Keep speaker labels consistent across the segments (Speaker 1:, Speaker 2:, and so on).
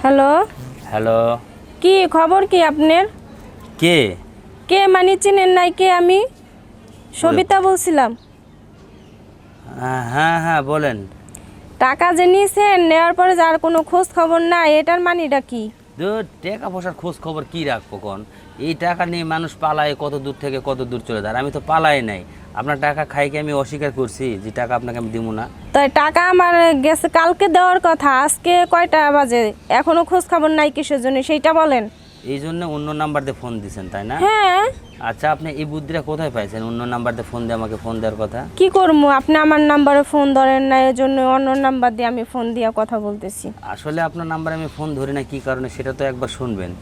Speaker 1: Hello.
Speaker 2: Hello.
Speaker 1: কি খবর কি আপনার?
Speaker 2: কে?
Speaker 1: কে মানে চিনেন নাই? কে আমি সবিতা বলছিলাম।
Speaker 2: হ্যাঁ হ্যাঁ বলেন।
Speaker 1: টাকা যে নিয়েছেন, নেওয়ার পরে যার কোনো খোঁজ খবর নাই, এটার মানিটা কি?
Speaker 2: দূর, টাকা পয়সার খোঁজ খবর কি রাখবো কোন? এই টাকা নিয়ে মানুষ পালায় কত দূর থেকে কত দূর চলে যায়, আমি তো পালাই নাই। আপনার টাকা খাইকে আমি অস্বীকার করছি যে টাকা আপনাকে আমি দিব না?
Speaker 1: তাই টাকা আমার গেছে কালকে দেওয়ার কথা, আজকে কয়টা বাজে? এখনো খোঁজ খবর নাই কিসের জন্য সেইটা বলেন।
Speaker 2: এই জন্য অন্য নাম্বার দিয়ে ফোন দিয়েছেন তাই না?
Speaker 1: হ্যাঁ।
Speaker 2: আচ্ছা, আপনি এই বুদ্ধিটা কোথায় পাইছেন? অন্য নাম্বার দিয়ে ফোন দিয়ে আমাকে ফোন দেওয়ার কথা।
Speaker 1: কি করবো, আপনি আমার নাম্বারে ফোন ধরেন না, এর জন্য অন্য নাম্বার দিয়ে আমি ফোন দিয়ে কথা বলতেছি।
Speaker 2: আসলে আপনার নাম্বারে আমি ফোন ধরি না, কি কারণে সেটা তো একবার শুনবেন।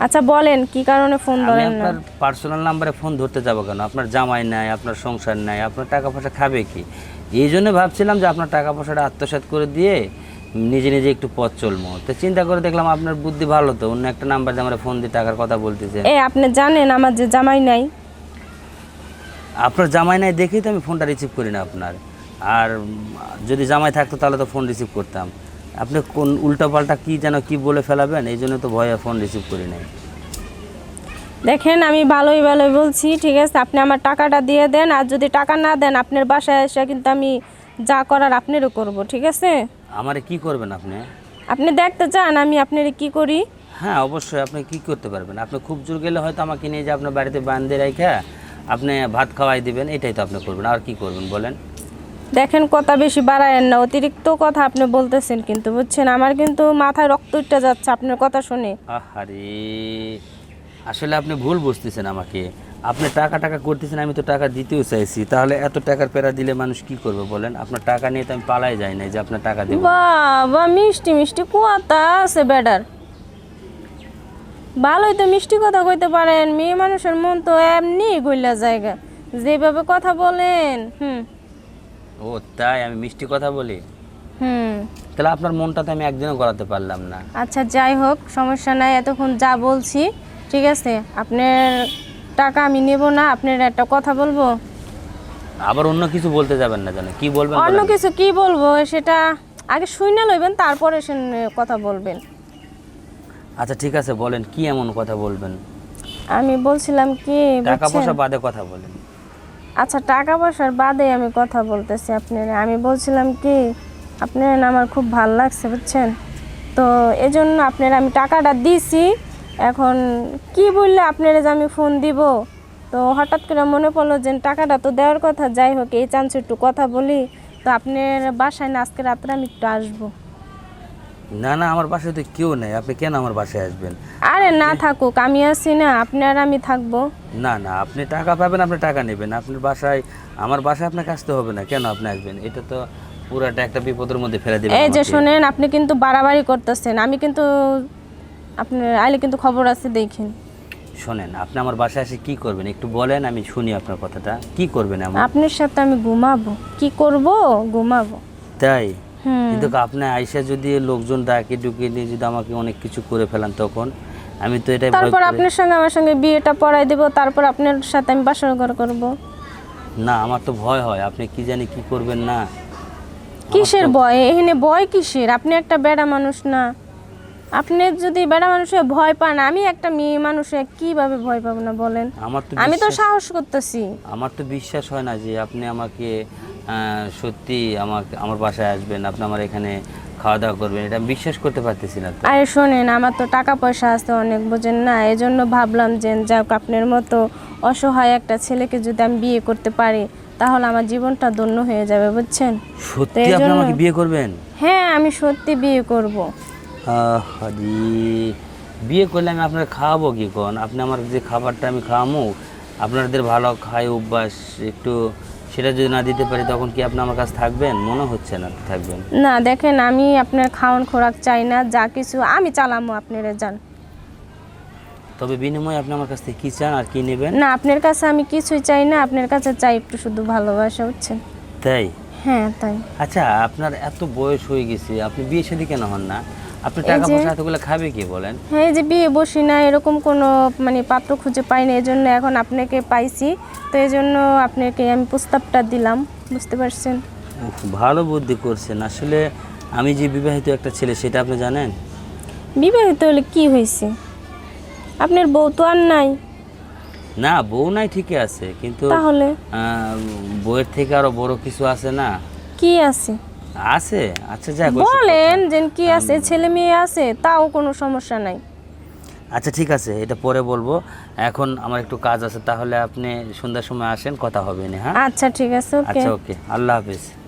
Speaker 1: আচ্ছা বলেন কি কারণে ফোন
Speaker 2: আমি
Speaker 1: ধরেন না?
Speaker 2: আপনার পার্সোনাল নাম্বারে ফোন ধরতে যাবো কেন? আপনার জামাই নাই, আপনার সংসার নাই, আপনার টাকা পয়সা খাবে কি? এই জন্য ভাবছিলাম যে আপনার টাকা পয়সাটা আত্মসাৎ করে দিয়ে নিজে নিজে একটু পথ চলবো। তো চিন্তা করে দেখলাম আপনার বুদ্ধি ভালো, তো অন্য একটা নাম্বার দিয়ে আমরা ফোন দিয়ে টাকার কথা বলতেছেন।
Speaker 1: আপনি জানেন আমার যে জামাই নাই?
Speaker 2: আপনার জামাই নাই দেখেই তো আমি ফোনটা রিসিভ করি না আপনার। আর যদি জামাই থাকতো তাহলে তো ফোন রিসিভ করতাম। আপনি কোন উল্টাপাল্টা কি যেন কি বলে ফেলাবেন, এই জন্য তো ভয়ে ফোন রিসিভ করি নাই।
Speaker 1: দেখেন আমি ভালোই ভালোই বলছি, ঠিক আছে? আপনি আমার টাকাটা দিয়ে দেন, আর যদি টাকা না দেন আপনার বাসায় এসে কিন্তু আমি যা করার আপনারও করব, ঠিক আছে?
Speaker 2: আমারে কি করবেন আপনি?
Speaker 1: আপনি দেখতে চান আমি আপনার কি করি?
Speaker 2: হ্যাঁ অবশ্যই, আপনি কি করতে পারবেন? আপনি খুব জোর গেলে হয়তো আমাকে নিয়ে যে আপনার বাড়িতে বান্ধে রেখে আপনি ভাত খাওয়াই দিবেন, এটাই তো আপনি করবেন। আর কি করবেন বলেন?
Speaker 1: দেখেন কথা বেশি বাড়ায়েন না, অতিরিক্ত কথা আপনি বলতেছেন কিন্তু, বুঝছেন? আমার কিন্তু মাথায় রক্ত উঠে যাচ্ছে আপনার কথা শুনে।
Speaker 2: আহারে, আসলে আপনি ভুল বুঝতেছেন আমাকে। আপনি টাকা টাকা করতেছেন, আমি তো টাকা দিতেও চাইছি। তাহলে এত টাকার পেরা দিলে মানুষ কি করবে বলেন? আপনার টাকা নিয়ে তো আমি পালাই যাই না যে আপনার টাকা দেব।
Speaker 1: বাবা মিষ্টি মিষ্টি কথা আছে বেডার। ভালোই তো মিষ্টি কথা কইতে পারেন, মেয়ে মানুষের মন তো এমনি গইলা জায়গা, যেভাবে কথা বলেন।
Speaker 2: ও তাই? আমি মিষ্টি কথা বলি? তাহলে আপনার মনটা তো আমি একদিনও গড়াতে পারলাম না।
Speaker 1: আচ্ছা যাই হোক, সমস্যা নাই, এতক্ষণ যা বলছি ঠিক আছে। আপনার টাকা আমি নেব না, আপনার একটা কথা বলবো।
Speaker 2: আবার অন্য কিছু বলতে যাবেন না জানো? কি বলবেন
Speaker 1: অন্য
Speaker 2: বলেন?
Speaker 1: কিছু কি বলবো সেটা আগে শুনে লইবেন, তারপরে সে কথা বলবেন।
Speaker 2: আচ্ছা ঠিক আছে, বলেন কি এমন কথা বলবেন?
Speaker 1: আমি বলছিলাম কি,
Speaker 2: টাকা
Speaker 1: বুঝছেন?
Speaker 2: পয়সা বাদে কথা বলেন।
Speaker 1: আচ্ছা টাকা পয়সার বাদে আমি কথা বলতেছি আপনার। আমি বলছিলাম কি, আপনার না আমার খুব ভাল লাগছে, বুঝছেন? তো এই জন্য আপনার আমি টাকাটা দিছি। এখন কি বললে আপনার যে আমি ফোন দিব, তো হঠাৎ করে মনে পড়লো যে টাকাটা তো দেওয়ার কথা। যাই হোক, এই চান্সে একটু কথা বলি। তো আপনার বাসায় না আজকে রাত্রে আমি একটু আসবো।
Speaker 2: না না, আমার বাসায় তো কেউ নেই, আপনি কেন আমার বাসায় আসবেন?
Speaker 1: আরে না থাকুক, আমি আছি না, আপনার আমি থাকবো।
Speaker 2: না না, আপনি টাকা পাবেন, আপনি টাকা নেবেন। আপনার বাসায়, আমার বাসায় আপনাকে আসতে হবে না। কেন আপনি আসবেন? এটা তো পুরাটা একটা বিপদের মধ্যে ফেলে দেবেন
Speaker 1: এই যে
Speaker 2: আমাকে।
Speaker 1: শোনেন, আপনি কিন্তু বাড়াবাড়ি করতেছেন। আমি কিন্তু আপনার আইলে কিন্তু খবর আছে, দেখেন।
Speaker 2: শোনেন, আপনি আমার বাসায় এসে কি করবেন একটু বলেন, আমি শুনি আপনার কথাটা। কি করবেন এমন?
Speaker 1: আপনার সাথে আমি ঘুমাবো। কি করব? ঘুমাবো।
Speaker 2: তাই? কিন্তু আপনি আইসা যদি লোকজন ডাকে ঢুকিয়ে নিয়ে যদি আমাকে অনেক কিছু করে ফেলান, তখন আমি তো এটাই ভয়
Speaker 1: তারপর
Speaker 2: করি।
Speaker 1: আপনার সঙ্গে আমার সঙ্গে বিয়েটা পড়াই দেব, তারপর আপনার সাথে আমি বাসর ঘর করব।
Speaker 2: না, আমার তো ভয় হয়, আপনি কি জানি কি করবেন না।
Speaker 1: কিসের ভয়? এখানে ভয় কিসের? আপনি একটা বেড়া মানুষ না? আপনি যদি বেড়া মানুষে ভয় পান, আমি একটা মেয়ে মানুষে কিভাবে ভয় পাবো না বলেন? আমি তো সাহস করতেছি।
Speaker 2: আমার তো বিশ্বাস হয় না যে আপনি আমাকে সত্যি আমার বাসায় আসবেন, আপনি আমার এখানে খাওয়া দাওয়া করবেন, এটা আমি বিশ্বাস করতে পারতেছি না তো।
Speaker 1: আরে শোনেন, আমার তো টাকা পয়সা আছে অনেক, বোঝেন না? এই জন্য ভাবলাম যে যাক, আপনার মতো অসহায় একটা ছেলেকে যদি আমি বিয়ে করতে পারি, তাহলে আমার জীবনটা ধন্য হয়ে যাবে, বুঝছেন?
Speaker 2: সত্যি আপনি আমাকে বিয়ে করবেন?
Speaker 1: হ্যাঁ, আমি সত্যি বিয়ে করব।
Speaker 2: আরে, বিয়ে করলে আমি আপনার খাওয়াবো কি কোন? আপনি আমার যে খাবারটা আমি খাওয়াবো, আপনাদের ভালো খাই অভ্যাস একটু, সেটা যদি না দিতে পারি তখন কি আপনি আমার কাছে থাকবেন? মনে হচ্ছে না থাকবেন।
Speaker 1: না দেখেন, আমি আপনার খাওয়ান খোরাক চাই না, যা কিছু আমি চালামো আপনারা যান।
Speaker 2: তবে বিনিময়ে আপনি আমার কাছ থেকে কি চান আর কি নেবেন?
Speaker 1: না, আপনার কাছে আমি কিছুই চাই না, আপনার কাছে চাই একটু শুধু ভালোবাসা, বুঝছেন?
Speaker 2: তাই?
Speaker 1: হ্যাঁ তাই।
Speaker 2: আচ্ছা, আপনার এত বয়স হয়ে গেছে, আপনি বিয়ে শাদী কেন হন না? আপনি টাকা পয়সা এতগুলো খাবে কি বলেন?
Speaker 1: হ্যাঁ, এই যে বিয়ে বসি না, এরকম কোনো মানে পাত্র খুঁজে পাই না, এই জন্য এখন আপনাকে পাইছি। তো এই জন্য আপনাকে আমি প্রস্তাবটা দিলাম, বুঝতে পারছেন?
Speaker 2: ভালো বুদ্ধি করছেন। আসলে আমি যে বিবাহিত একটা ছেলে, সেটা আপনি জানেন?
Speaker 1: বিবাহিত হলে কি হয়েছে? আপনার বউ তো আর নাই,
Speaker 2: না বউ নাই ঠিকই আছে, কিন্তু
Speaker 1: তাহলে
Speaker 2: বউয়ের থেকে আরো বড় কিছু আছে না?
Speaker 1: কি আছে?
Speaker 2: আছে, আচ্ছা যাক ওইসব
Speaker 1: বলেন
Speaker 2: কথা।
Speaker 1: যে কি আছে, ছেলে মেয়ে আছে, তাও কোনো সমস্যা নাই।
Speaker 2: আচ্ছা ঠিক আছে, এটা পরে বলবো। এখন আমার একটু কাজ আছে, তাহলে আপনি সন্ধ্যার সময় আসেন, কথা হবে না। হ্যাঁ
Speaker 1: আচ্ছা ঠিক আছে, ওকে।
Speaker 2: আচ্ছা ওকে, আল্লাহ হাফেজ।